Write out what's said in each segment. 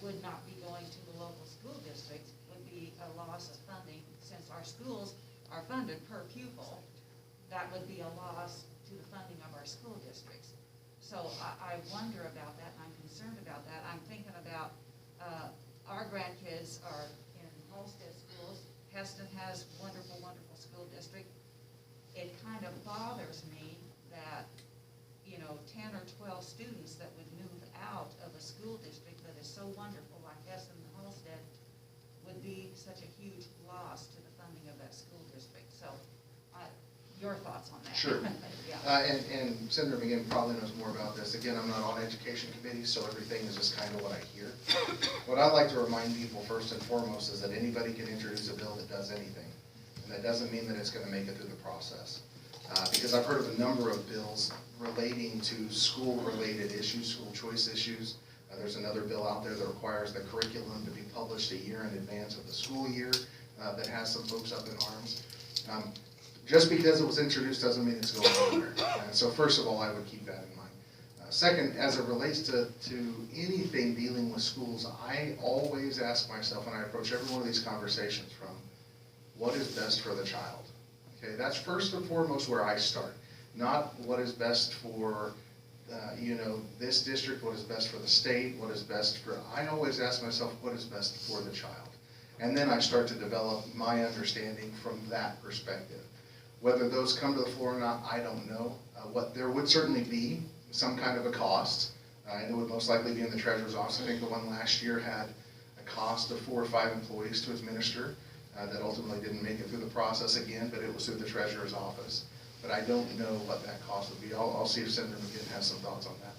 would not be going to the local school districts would be a loss of funding. Since our schools are funded per pupil, that would be a loss to the funding of our school districts. So I wonder about that, and I'm concerned about that. I'm thinking about our grandkids are in Halstead schools. Heston has wonderful, wonderful school district. It kind of bothers me that, 10 or 12 students that would move out of a school district that is so wonderful like Heston and Halstead would be such a huge loss to the funding of that school district. So your thoughts on that? Sure. Yeah. And Senator McGinn probably knows more about this. Again, I'm not on education committee, so everything is just kind of what I hear. What I like to remind people first and foremost is that anybody can introduce a bill that does anything. And that doesn't mean that it's going to make it through the process. Because I've heard of a number of bills relating to school-related issues, school choice issues. There's another bill out there that requires the curriculum to be published a year in advance of the school year that has some folks up in arms. Just because it was introduced doesn't mean it's going anywhere. So first of all, I would keep that in mind. Second, as it relates to anything dealing with schools, I always ask myself, and I approach every one of these conversations from, what is best for the child? Okay, that's first and foremost where I start. Not what is best for, this district, what is best for the state, what is best for, I always ask myself, what is best for the child? And then I start to develop my understanding from that perspective. Whether those come to the floor or not, I don't know. There would certainly be some kind of a cost, and it would most likely be in the treasurer's office. I think the one last year had a cost of 4 or 5 employees to administer that ultimately didn't make it through the process again, but it was through the treasurer's office. But I don't know what that cost would be. I'll see if Senator McGinn has some thoughts on that.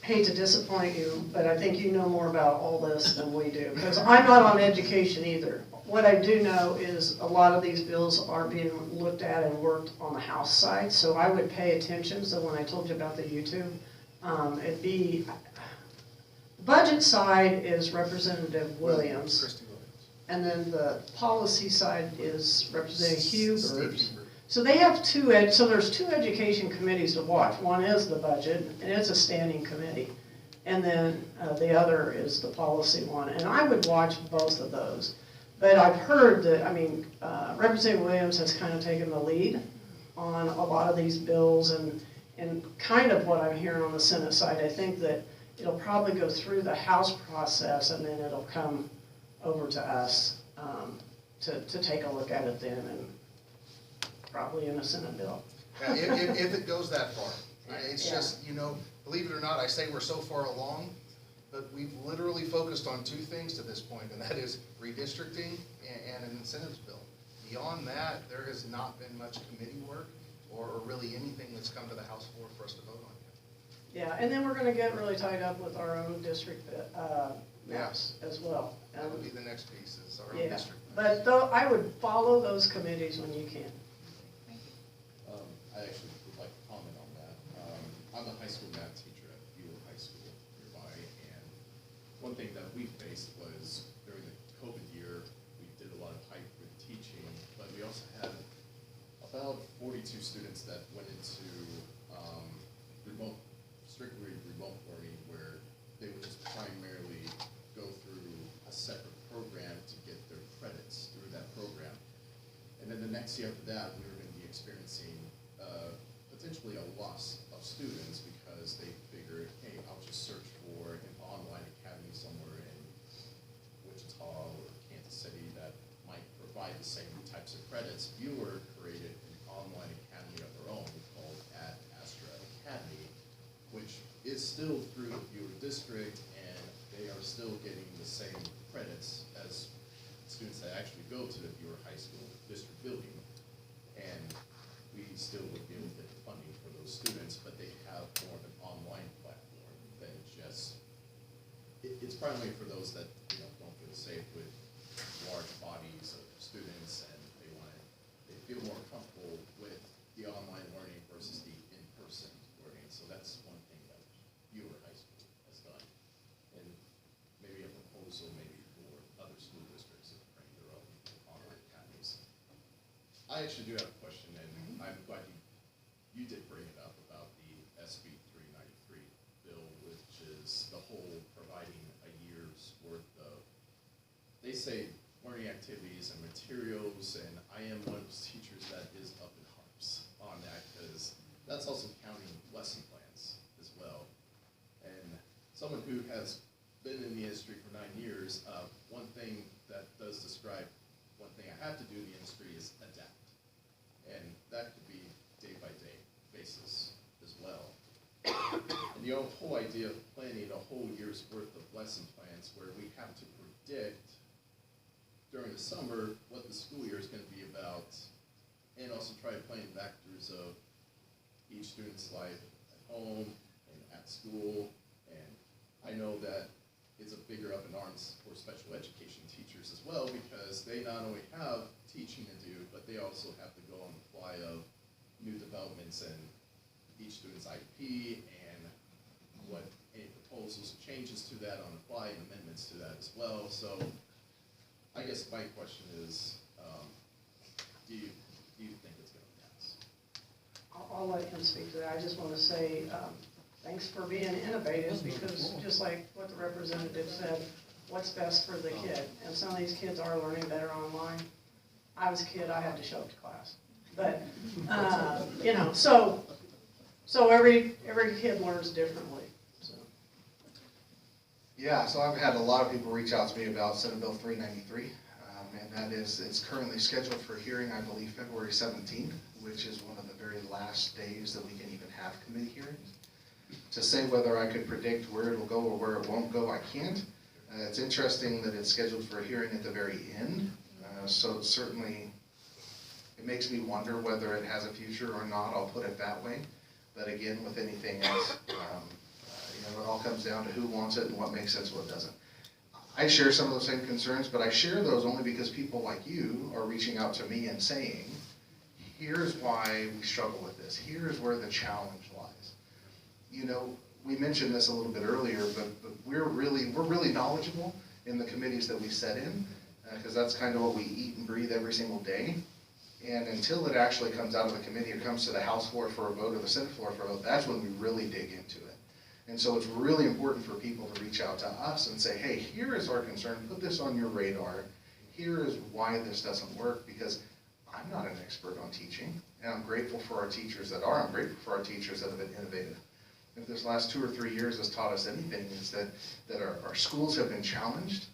Hate to disappoint you, but I think you know more about all this than we do, because I'm not on education either. What I do know is a lot of these bills are being looked at and worked on the House side, so I would pay attention. So when I told you about the YouTube, it'd be, budget side is Representative Williams, and then the policy side is Representative Hubert. So they have so there's 2 education committees to watch. One is the budget, and it's a standing committee. And then the other is the policy one. And I would watch both of those. But I've heard that, Representative Williams has kind of taken the lead on a lot of these bills, and kind of what I'm hearing on the Senate side. I think that it'll probably go through the House process, and then it'll come over to us to take a look at it then, and probably in a Senate bill. Yeah, if it goes that far. It's just, believe it or not, I say we're so far along, but we've literally focused on 2 things to this point, and that is redistricting and an incentives bill. Beyond that, there has not been much committee work or really anything that's come to the House floor for us to vote on yet. Yeah, and then we're going to get really tied up with our own district maps as well. That would be the next piece, is our own district. But though I would follow those committees when you can. I actually would like to comment on that. I'm a high school math teacher at Buell High School nearby, and one thing that we faced was during the COVID year, we did a lot of hybrid teaching, but we also had about 42 students that went into strictly remote learning, where they would just primarily go through a separate program to get their credits through that program. And then the next year after that, we were going to be experiencing potentially a loss of students because they figured, hey, I'll just search for an online academy somewhere in Wichita or Kansas City that might provide the same types of credits. Bueller created an online academy of their own called Astra Academy, which is still through the Bueller district, and they are still getting the same credits as students that actually go to the Bueller High School district building. And we still would be able to get funding for those students, but they have more of an online platform than just, it's primarily for those that don't feel safe with large bodies of students, and they feel more comfortable with the online learning versus the in-person learning. So that's one thing that Bueller High School has done, and maybe a proposal maybe for other school districts to bring their own online academies. I actually do have a question, and I'm glad you did bring it up about the SB 393 bill, which is the whole providing a year they say learning activities and materials, and I am one of those teachers that is up in harps on that, because that's also counting lesson plans as well. And someone who has been in the industry for 9 years, one thing that does describe one thing I have to do in the industry is adapt. And that could be day-by-day basis as well. And the whole idea of planning a whole year's worth of lesson plans where we have to predict during the summer what the school year is going to be about, and also try to plan factors of each student's life at home and at school. And I know that it's a bigger up in arms for special education teachers as well, because they not only have teaching to do, but they also have to go on the fly of new developments in each student's IEP and what any proposals, changes to that on the fly, and amendments to that as well. So I guess my question is, do you think it's going to pass? I'll let him speak to that. I just want to say, thanks for being innovative, because just like what the representative said, what's best for the kid? And some of these kids are learning better online. I was a kid, I had to show up to class. But, you know, so every kid learns differently, so. Yeah, so I've had a lot of people reach out to me about Senate Bill 393, and that is, it's currently scheduled for hearing, I believe, February 17th, which is one of the very last days that we can even have committee hearings. To say whether I could predict where it'll go or where it won't go, I can't. It's interesting that it's scheduled for a hearing at the very end, so certainly it makes me wonder whether it has a future or not, I'll put it that way. But again, with anything else, you know, it all comes down to who wants it and what makes sense, what doesn't. I share some of those same concerns, but I share those only because people like you are reaching out to me and saying, here's why we struggle with this. Here's where the challenge lies. You know, we mentioned this a little bit earlier, but we're really knowledgeable in the committees that we sit in, because that's kind of what we eat and breathe every single day. And until it actually comes out of the committee or comes to the House floor for a vote or the Senate floor for a vote, that's when we really dig into it. And so it's really important for people to reach out to us and say, hey, here is our concern, put this on your radar. Here is why this doesn't work, because I'm not an expert on teaching, and I'm grateful for our teachers that are. I'm grateful for our teachers that have been innovative. If this last 2 or 3 years has taught us anything, is that our schools have been challenged,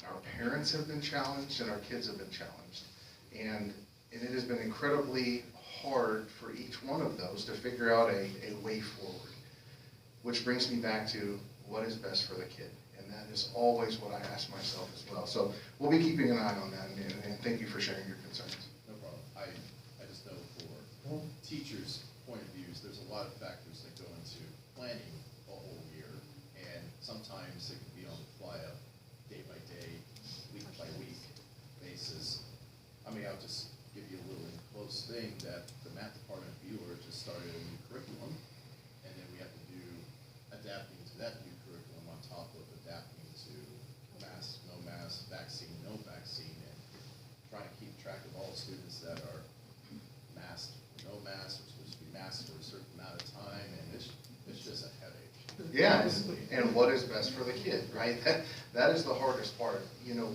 our parents have been challenged, and our kids have been challenged. And it has been incredibly hard for each one of those to figure out a way forward. Which brings me back to what is best for the kid. And that is always what I ask myself as well. So we'll be keeping an eye on that, and thank you for sharing your concerns. No problem. I just know for teachers' point of views, there's a lot of factors that go into planning a whole year. And sometimes it can be on the fly, a day-by-day, week-by-week basis. I mean, I'll just give you a little close thing that the math department of Bueller just started a new curriculum, and then we have to do adapting to that new curriculum on top of adapting to mask, no mask, vaccine, no vaccine, and trying to keep track of all the students that are masked or no mask, or supposed to be masked for a certain amount of time, and it's just a headache. Yeah, and what is best for the kid, right? That is the hardest part. You know,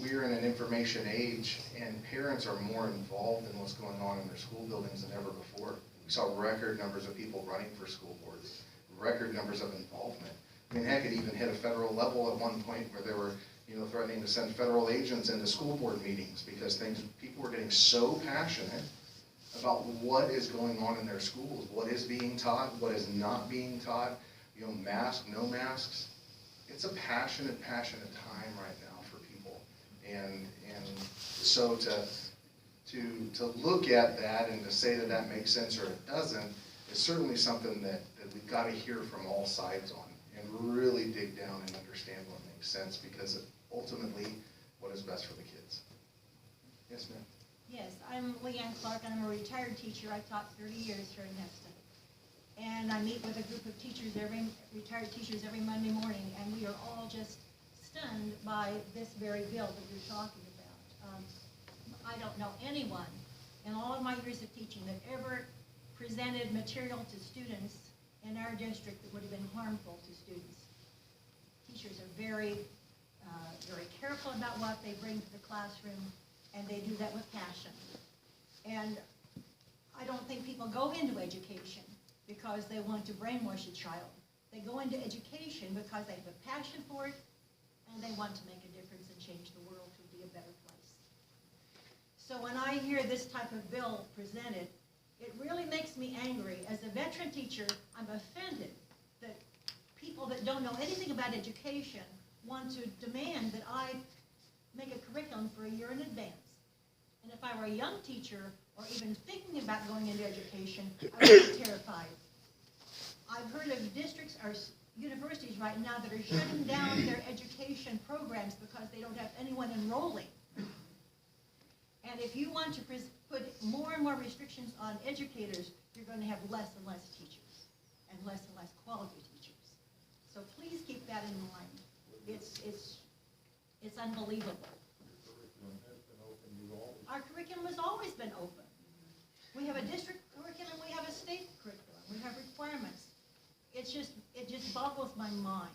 we're in an information age, and parents are more involved in what's going on in their school buildings than ever before. We saw record numbers of people running for school boards, record numbers of involvement. I mean, heck, it even hit a federal level at one point where they were, you know, threatening to send federal agents into school board meetings because people were getting so passionate about what is going on in their schools, what is being taught, what is not being taught, you know, masks, no masks. It's a passionate time right now for people. And so to look at that and to say that that makes sense or it doesn't is certainly something that we've got to hear from all sides on and really dig down and understand what makes sense, because ultimately what is best for the kids. Yes, ma'am. Yes, I'm Leanne Clark, and I'm a retired teacher. I've taught 30 years here in Heston. And I meet with a group of teachers, retired teachers, every Monday morning, and we are all just stunned by this very bill that you're talking about. I don't know anyone in all of my years of teaching that ever presented material to students in our district that would have been harmful to students. Teachers are very very careful about what they bring to the classroom, and they do that with passion. And I don't think people go into education because they want to brainwash a child. They go into education because they have a passion for it, and they want to make a difference and change the world to be a better place. So when I hear this type of bill presented, it really makes me angry. As a veteran teacher, I'm offended that people that don't know anything about education want to demand that I make a curriculum for a year in advance. And if I were a young teacher, or even thinking about going into education, I would be terrified. I've heard of districts or universities right now that are shutting down their education programs because they don't have anyone enrolling. And if you want to put more and more restrictions on educators, you're going to have less and less teachers and less quality teachers. So please keep that in mind. It's unbelievable. Our curriculum has always been open. We have a district curriculum, we have a state curriculum, we have requirements. It just boggles my mind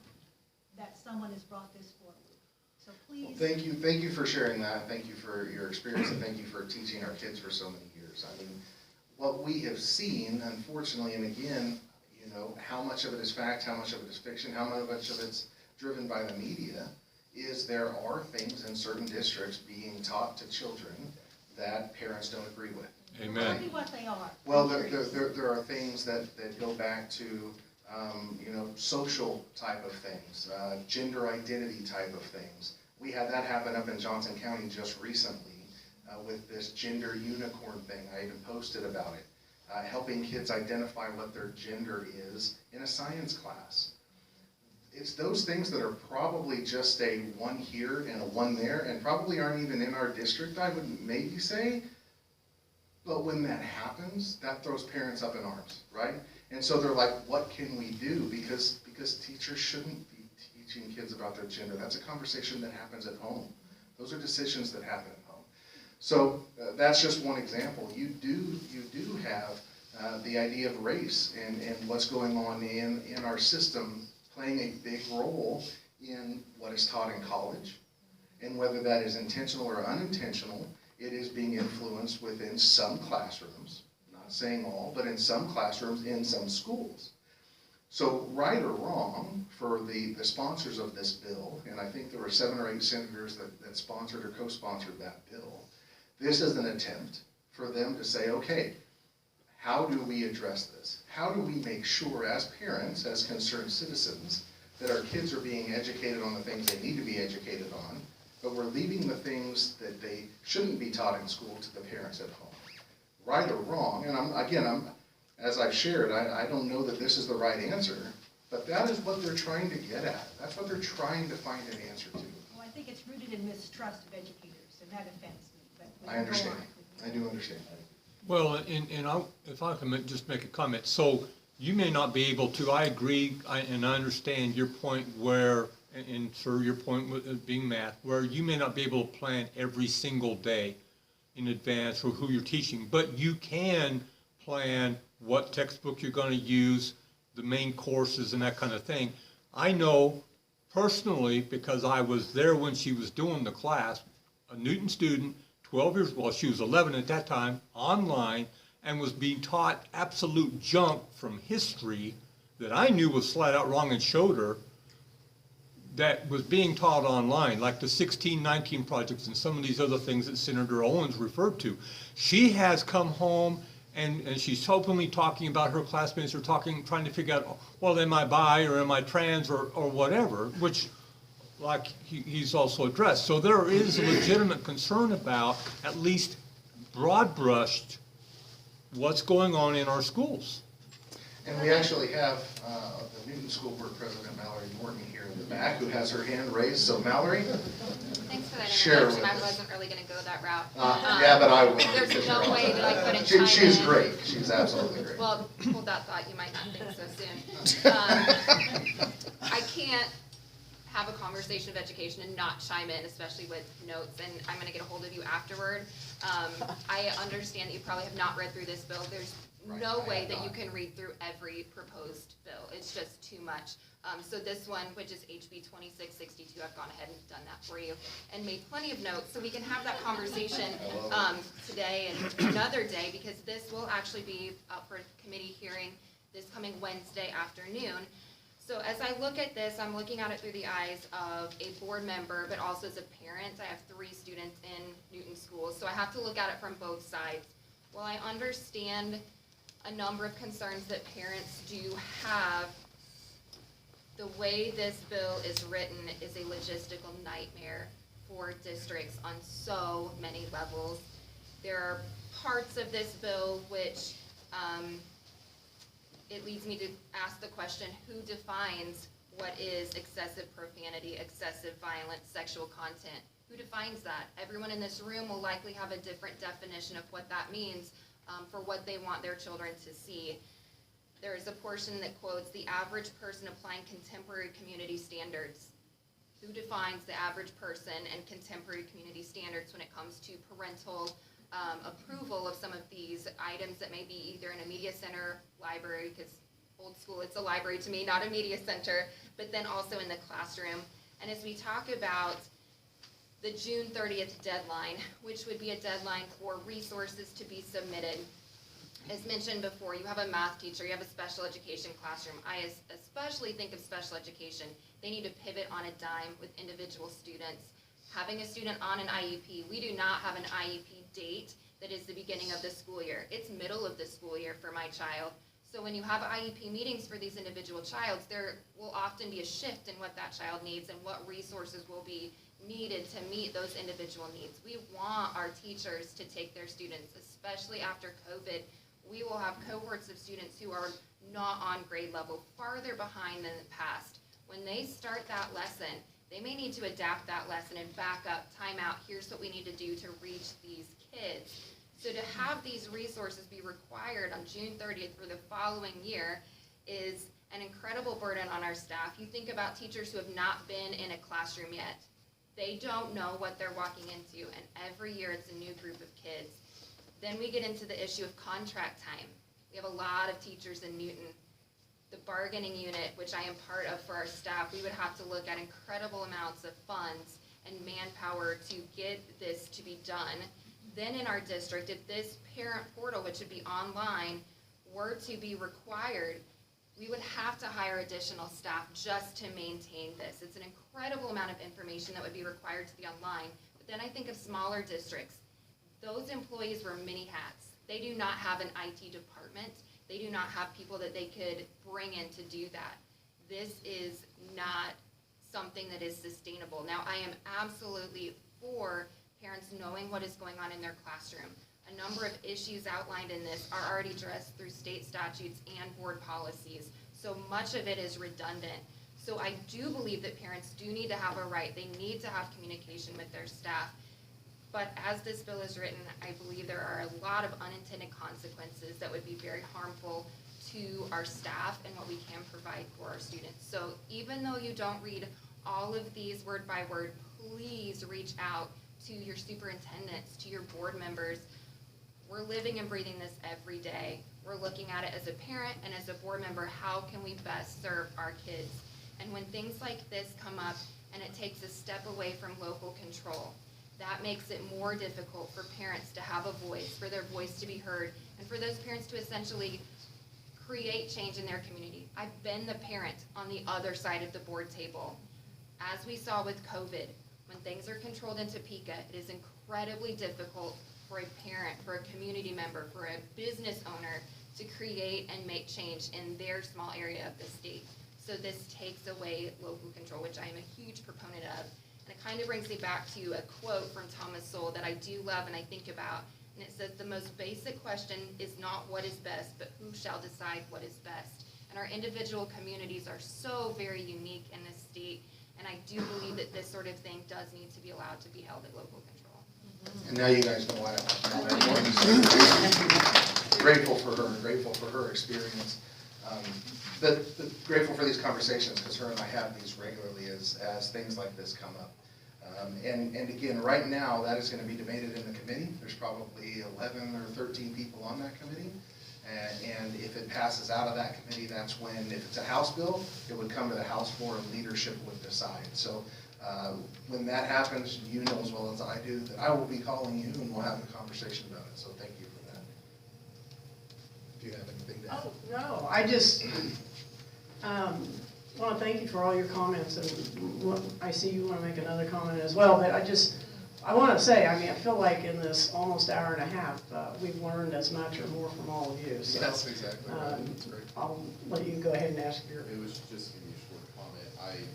that someone has brought this forward. So please. Well, thank you for sharing that. Thank you for your experience, and thank you for teaching our kids for so many years. I mean, what we have seen, unfortunately, and again, you know, how much of it is fact, how much of it is fiction, how much of it's driven by the media, is there are things in certain districts being taught to children that parents don't agree with. Amen. Tell me what they are. Well, there are things that go back to, you know, social type of things, gender identity type of things. We had that happen up in Johnson County just recently with this gender unicorn thing. I even posted about it, helping kids identify what their gender is in a science class. It's those things that are probably just a one here and a one there, and probably aren't even in our district, I would maybe say. But when that happens, that throws parents up in arms, right? And so they're like, what can we do? Because teachers shouldn't be teaching kids about their gender. That's a conversation that happens at home. Those are decisions that happen at home. So that's just one example. You do have the idea of race and what's going on in our system playing a big role in what is taught in college, and whether that is intentional or unintentional, it is being influenced within some classrooms, not saying all, but in some classrooms, in some schools. So right or wrong, for the sponsors of this bill, and I think there were 7 or 8 senators that sponsored or co-sponsored that bill, this is an attempt for them to say, okay, how do we address this? How do we make sure as parents, as concerned citizens, that our kids are being educated on the things they need to be educated on, but we're leaving the things that they shouldn't be taught in school to the parents at home? Right or wrong, and as I've shared, I don't know that this is the right answer, but that is what they're trying to get at. That's what they're trying to find an answer to. Well, I think it's rooted in mistrust of educators, and that offends me. But I understand. I do understand. Well, if I can just make a comment, so you may not be able to, I agree, and I understand your point where, and sir, your point with being math, where you may not be able to plan every single day in advance for who you're teaching, but you can plan what textbook you're going to use, the main courses and that kind of thing. I know personally, because I was there when she was doing the class, a Newton student, 12 years, well, she was 11 at that time, online, and was being taught absolute junk from history that I knew was flat out wrong and showed her, that was being taught online, like the 1619 projects and some of these other things that Senator Owens referred to. She has come home and she's openly talking about her classmates are trying to figure out, well, am I bi or am I trans or whatever, which like he's also addressed. So there is a legitimate concern about at least broad-brushed what's going on in our schools. And we actually have the Newton School Board President, Mallory Morton, here in the back, who has her hand raised. So Mallory? Thanks for that Share introduction. with I us. wasn't really going to go that route. Yeah, but I will. There's no way that I couldn't chime in. She's great. She's absolutely great. Well, hold that thought. You might not think so soon. I can't have a conversation of education and not chime in, especially with notes, and I'm going to get a hold of you afterward. I understand that you probably have not read through this bill. There's no way that you can read through every proposed bill. It's just too much. So this one, which is HB 2662, I've gone ahead and done that for you and made plenty of notes, so we can have that conversation today and another day, because this will actually be up for committee hearing this coming Wednesday afternoon. So as I look at this, I'm looking at it through the eyes of a board member, but also as a parent. I have 3 students in Newton schools, so I have to look at it from both sides. While I understand a number of concerns that parents do have, the way this bill is written is a logistical nightmare for districts on so many levels. There are parts of this bill which it leads me to ask the question, who defines what is excessive profanity, excessive violence, sexual content? Who defines that? Everyone in this room will likely have a different definition of what that means for what they want their children to see. There is a portion that quotes the average person applying contemporary community standards. Who defines the average person and contemporary community standards when it comes to parental approval of some of these items that may be either in a media center, library, because old school, it's a library to me, not a media center, but then also in the classroom. And as we talk about the June 30th deadline, which would be a deadline for resources to be submitted, as mentioned before, you have a math teacher, you have a special education classroom. I especially think of special education. They need to pivot on a dime with individual students. Having a student on an IEP, we do not have an IEP date that is the beginning of the school year. It's middle of the school year for my child. So when you have IEP meetings for these individual childs, there will often be a shift in what that child needs and what resources will be needed to meet those individual needs. We want our teachers to take their students, especially after COVID. We will have cohorts of students who are not on grade level, farther behind than the past. When they start that lesson, they may need to adapt that lesson and back up, time out, here's what we need to do to reach these kids. So to have these resources be required on June 30th for the following year is an incredible burden on our staff. You think about teachers who have not been in a classroom yet. They don't know what they're walking into, and every year it's a new group of kids. Then we get into the issue of contract time. We have a lot of teachers in Newton. The bargaining unit, which I am part of for our staff, we would have to look at incredible amounts of funds and manpower to get this to be done. Then in our district, if this parent portal, which would be online, were to be required, we would have to hire additional staff just to maintain this. It's an incredible amount of information that would be required to be online. But then I think of smaller districts. Those employees wear many hats. They do not have an IT department. They do not have people that they could bring in to do that. This is not something that is sustainable. Now, I am absolutely for parents knowing what is going on in their classroom. A number of issues outlined in this are already addressed through state statutes and board policies, so much of it is redundant. So I do believe that parents do need to have a right. They need to have communication with their staff. But as this bill is written, I believe there are a lot of unintended consequences that would be very harmful to our staff and what we can provide for our students. So even though you don't read all of these word by word, please reach out to your superintendents, to your board members. We're living and breathing this every day. We're looking at it as a parent and as a board member, how can we best serve our kids? And when things like this come up and it takes a step away from local control, that makes it more difficult for parents to have a voice, for their voice to be heard, and for those parents to essentially create change in their community. I've been the parent on the other side of the board table. As we saw with COVID, when things are controlled in Topeka, it is incredibly difficult for a parent, for a community member, for a business owner to create and make change in their small area of the state. So this takes away local control, which I am a huge proponent of. And it kind of brings me back to a quote from Thomas Sowell that I do love and I think about. And it says, the most basic question is not what is best, but who shall decide what is best. And our individual communities are so very unique in this state. And I do believe that this sort of thing does need to be allowed to be held at local control. And now you guys know why I'm grateful for her experience. But grateful for these conversations, because her and I have these regularly as things like this come up. And again, right now, that is going to be debated in the committee. There's probably 11 or 13 people on that committee. And if it passes out of that committee, that's when, if it's a House bill, it would come to the House floor and leadership would decide. So when that happens, you know as well as I do that I will be calling you and we'll have a conversation about it. So thank you for that. Do you have anything to add? Oh, no, I just want to thank you for all your comments, and I see you want to make another comment as well, but I want to say, I mean, I feel like in this almost hour and a half, we've learned as much or more from all of you, so. That's exactly right. That's great. I'll let you go ahead and ask your. It was just give you a short comment.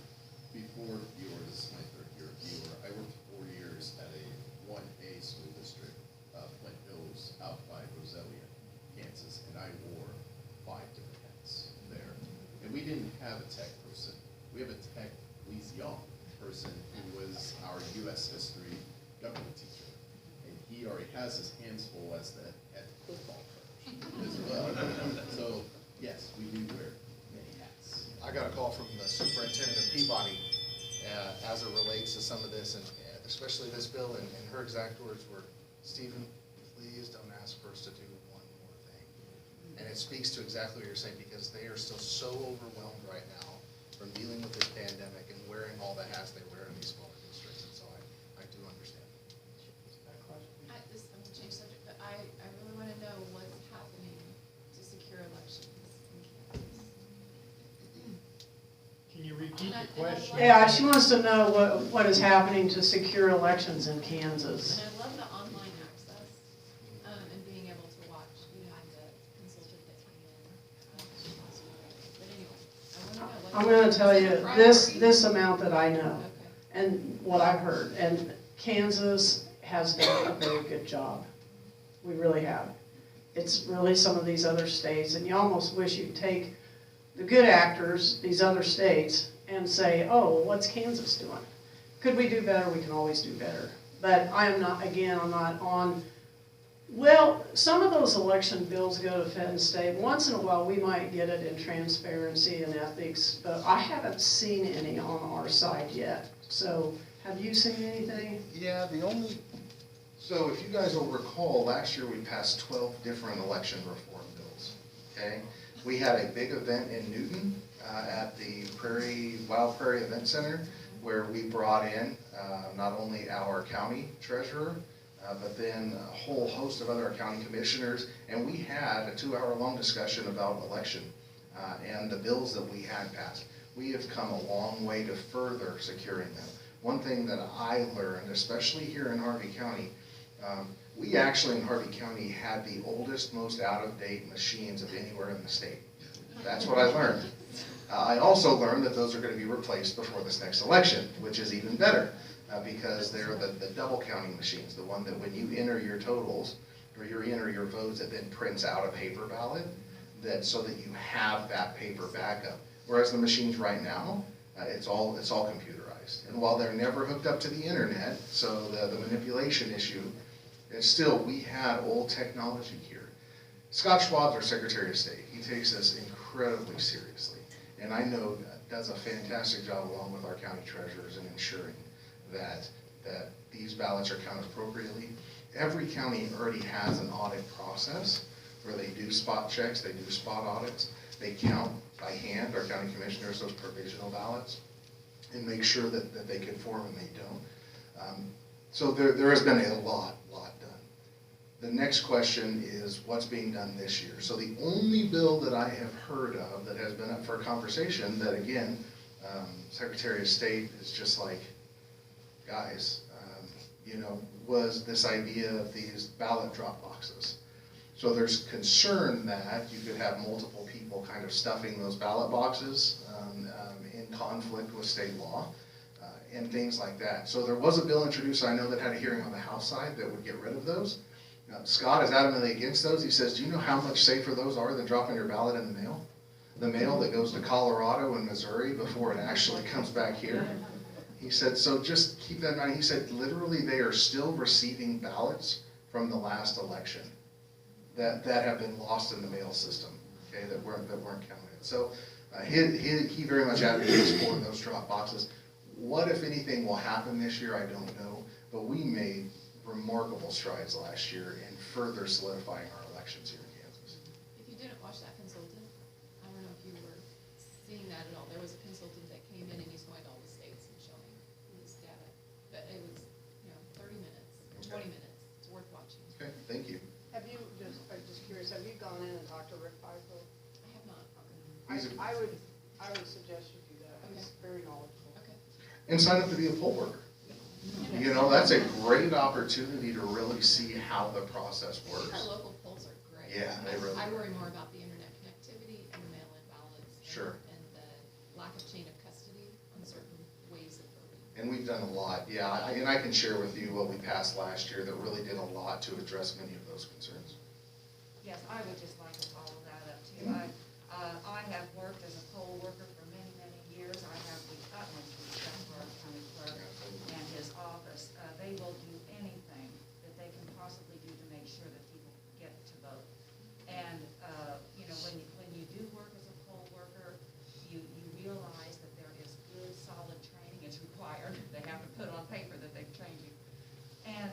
Before Viewer, this is my third year at Viewer, I worked 4 years at a 1A school district, Flint Hills, out by Roselia, Kansas, and I wore 5 different hats there. And we didn't have a tech person. We have a tech liaison person who was our U.S. history government teacher. And he already has his hands full as the head football coach as well. So, yes, we do wear many hats. I got a call from the superintendent of Peabody as it relates to some of this, and especially this bill, and her exact words were, Stephen, please don't ask for us to do one more thing. And it speaks to exactly what you're saying, because they are still so overwhelmed right now from dealing with this pandemic and wearing all the hats they wear in these smaller districts, and so I do understand. I'm gonna change subject, but I really want to know what's happening to secure elections in Kansas. Can you repeat the question? Yeah, she wants to know what is happening to secure elections in Kansas. And I love the online access, and being able to watch behind the consultant that came in. But anyway, I want to know what's. I'm going to tell you this amount that I know. Okay. And what I've heard, and Kansas has done a very good job. We really have. It's really some of these other states, and you almost wish you'd take the good actors, these other states, and say, oh, what's Kansas doing? Could we do better? We can always do better. But I am not, again, I'm not on, well, some of those election bills go to Fed and state. Once in a while, we might get it in transparency and ethics, but I haven't seen any on our side yet. So have you seen anything? Yeah, so if you guys will recall, last year we passed 12 different election reform bills, okay? We had a big event in Newton at the Wild Prairie Event Center, where we brought in not only our county treasurer, but then a whole host of other county commissioners, and we had a 2-hour-long discussion about election and the bills that we had passed. We have come a long way to further securing them. One thing that I learned, especially here in Harvey County, we actually in Harvey County had the oldest, most out-of-date machines of anywhere in the state. That's what I learned. I also learned that those are going to be replaced before this next election, which is even better because they're the double counting machines, the one that when you enter your totals or you enter your votes, it then prints out a paper ballot so that you have that paper backup. Whereas the machines right now, it's all computerized. And while they're never hooked up to the internet, so the manipulation issue, it's still, we had old technology here. Scott Schwab's our Secretary of State. He takes this incredibly seriously. And I know does a fantastic job along with our county treasurers in ensuring that these ballots are counted appropriately. Every county already has an audit process where they do spot checks, they do spot audits, they count by hand, our county commissioners, those provisional ballots, and make sure that they conform and they don't. So there has been a lot done. The next question is what's being done this year. So the only bill that I have heard of that has been up for conversation that again, Secretary of State is just like, guys, was this idea of these ballot drop boxes. So there's concern that you could have multiple people kind of stuffing those ballot boxes in conflict with state law and things like that. So there was a bill introduced, I know, that had a hearing on the House side that would get rid of those. Scott is adamantly against those. He says, do you know how much safer those are than dropping your ballot in the mail? The mail that goes to Colorado and Missouri before it actually comes back here. He said, so just keep that in mind. He said, literally, they are still receiving ballots from the last election that have been lost in the mail system, okay, that weren't counted. So he very much advocates for those drop boxes. What, if anything, will happen this year, I don't know, but we made remarkable strides last year in further solidifying our elections here in Kansas. If you I would suggest you do that. He's very knowledgeable. Okay. And sign up to be a poll worker. You know, that's a great opportunity to really see how the process works. Our local polls are great. Yeah, they really I are. worry more about the internet connectivity and the mail-in ballots. Sure. And the lack of chain of custody on certain ways of voting. And we've done a lot, yeah, and I can share with you what we passed last year that really did a lot to address many of those concerns. Yes, I would just like to follow that up too. I have worked as a poll worker for many, many years. I have the utmost respect for our county clerk and his office. They will do anything that they can possibly do to make sure that people get to vote. And, you know, when you do work as a poll worker, you realize that there is good, solid training. It's required. They have to put on paper that they've trained you. And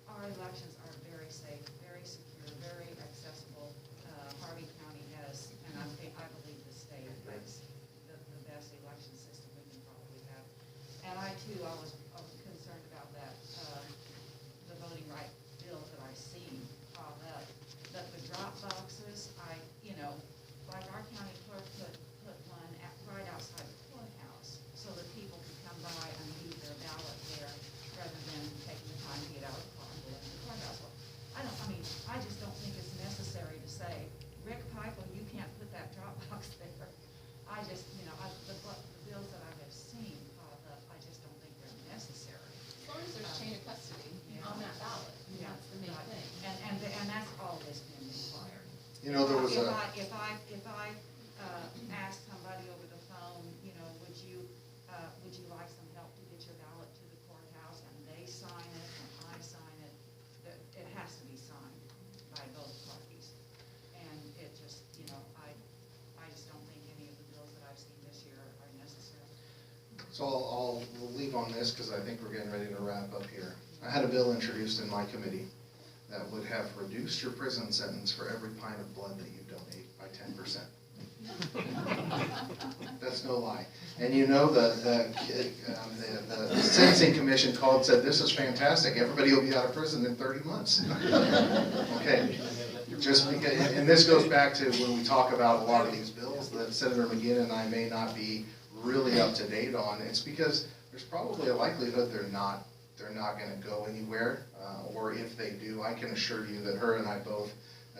our elections are very safe, very secure, very accessible. Harvey County has, and I believe the state has the best election system we can probably have. And I too, I was concerned about that, the voting right bill that I seen pop up. But the drop boxes, you know, like our county clerk put one right outside the courthouse so that people could come by and leave their ballot there rather than taking the time to get out of the car and go into the courthouse. Well, I just don't think it's necessary to say, Rick Piper, you can't put that drop box there. I just, you know, the bills that I have seen pop up, I just don't think they're necessary. As long as there's chain of custody on that ballot, I mean, that's the main Right. thing. And that's always been required. You know, there was If a, I asked somebody over the phone, you know, would you like some help to get your ballot to the courthouse, and they sign it and I sign it, it has to be signed by both parties. And it just, you know, I just don't think any of the bills that I've seen this year are necessary. so we'll leave on this because I think we're getting ready to wrap up here. I had a bill introduced in my committee that would have reduced your prison sentence for every pint of blood that you donate by 10%. That's no lie. And you know, the sentencing commission called and said, this is fantastic, everybody will be out of prison in 30 months. Okay, just because, and this goes back to when we talk about a lot of these bills that Senator McGinn and I may not be really up to date on. It's because there's probably a likelihood they're not gonna go anywhere, or if they do, I can assure you that her and I both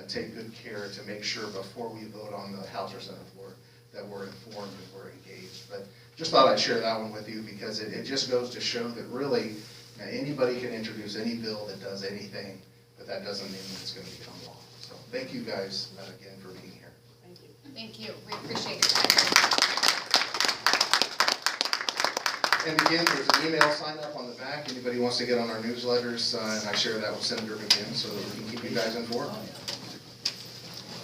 take good care to make sure before we vote on the House or Senate floor that we're informed and we're engaged. But just thought I'd share that one with you because it just goes to show that really anybody can introduce any bill that does anything, but that doesn't mean it's gonna become law. So thank you guys again for being here. Thank you. Thank you, we appreciate your time. And again, there's an email sign up on the back. Anybody wants to get on our newsletters, and I share that with Senator McGinn so that we can keep you guys informed.